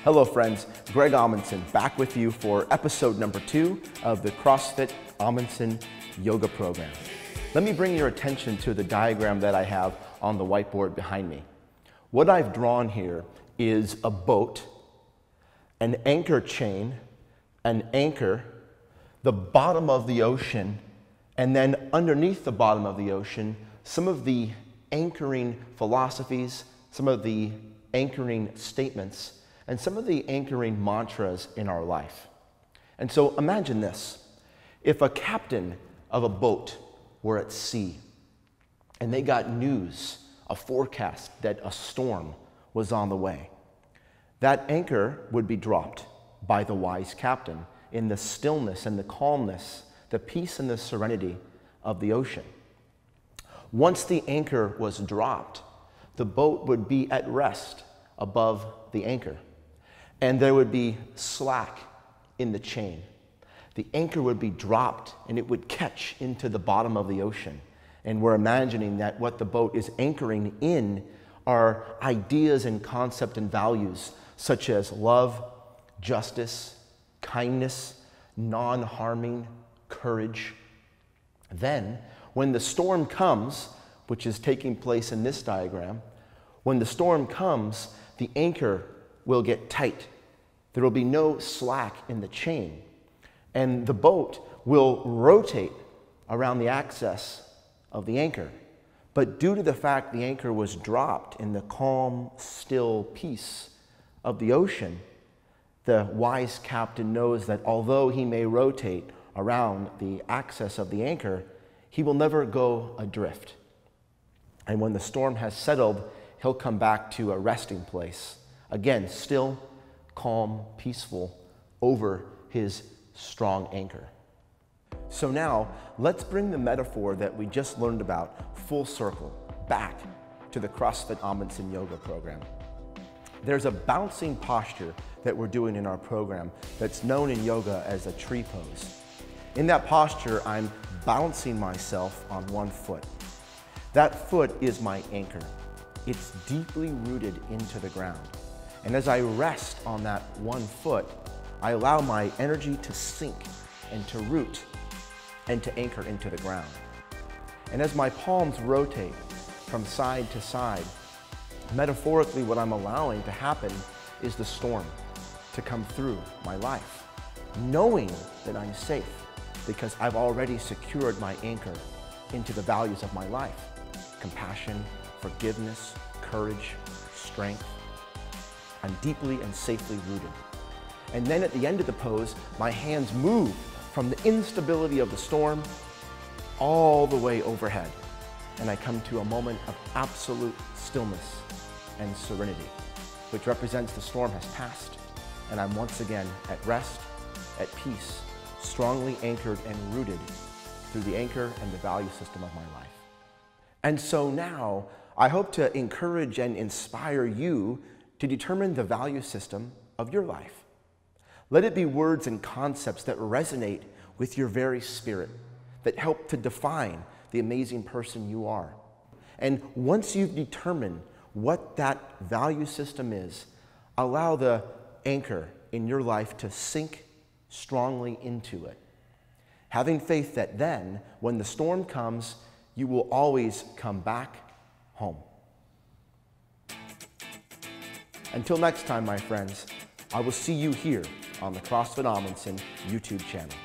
Hello friends, Greg Amundson back with you for episode number 2 of the CrossFit Amundson yoga program. Let me bring your attention to the diagram that I have on the whiteboard behind me. What I've drawn here is a boat, an anchor chain, an anchor, the bottom of the ocean, and then underneath the bottom of the ocean, some of the anchoring philosophies, some of the anchoring statements, and some of the anchoring mantras in our life. And so imagine this. If a captain of a boat were at sea and they got news, a forecast that a storm was on the way, that anchor would be dropped by the wise captain in the stillness and the calmness, the peace and the serenity of the ocean. Once the anchor was dropped, the boat would be at rest above the anchor. And there would be slack in the chain. The anchor would be dropped and it would catch into the bottom of the ocean. And we're imagining that what the boat is anchoring in are ideas and concepts and values such as love, justice, kindness, non-harming, courage. Then, when the storm comes, which is taking place in this diagram, when the storm comes, the anchor will get tight. There will be no slack in the chain. And the boat will rotate around the axis of the anchor. But due to the fact the anchor was dropped in the calm, still peace of the ocean, the wise captain knows that although he may rotate around the axis of the anchor, he will never go adrift. And when the storm has settled, he'll come back to a resting place. Again, still, calm, peaceful, over his strong anchor. So now, let's bring the metaphor that we just learned about full circle, back to the CrossFit Amundson yoga program. There's a bouncing posture that we're doing in our program that's known in yoga as a tree pose. In that posture, I'm bouncing myself on one foot. That foot is my anchor. It's deeply rooted into the ground. And as I rest on that one foot, I allow my energy to sink and to root and to anchor into the ground. And as my palms rotate from side to side, metaphorically what I'm allowing to happen is the storm to come through my life, knowing that I'm safe because I've already secured my anchor into the values of my life: compassion, forgiveness, courage, strength. I'm deeply and safely rooted. And then at the end of the pose, my hands move from the instability of the storm all the way overhead. And I come to a moment of absolute stillness and serenity, which represents the storm has passed. And I'm once again at rest, at peace, strongly anchored and rooted through the anchor and the value system of my life. And so now, I hope to encourage and inspire you to determine the value system of your life. Let it be words and concepts that resonate with your very spirit, that help to define the amazing person you are. And once you've determined what that value system is, allow the anchor in your life to sink strongly into it, having faith that then, when the storm comes, you will always come back home. Until next time, my friends, I will see you here on the CrossFit Amundson YouTube channel.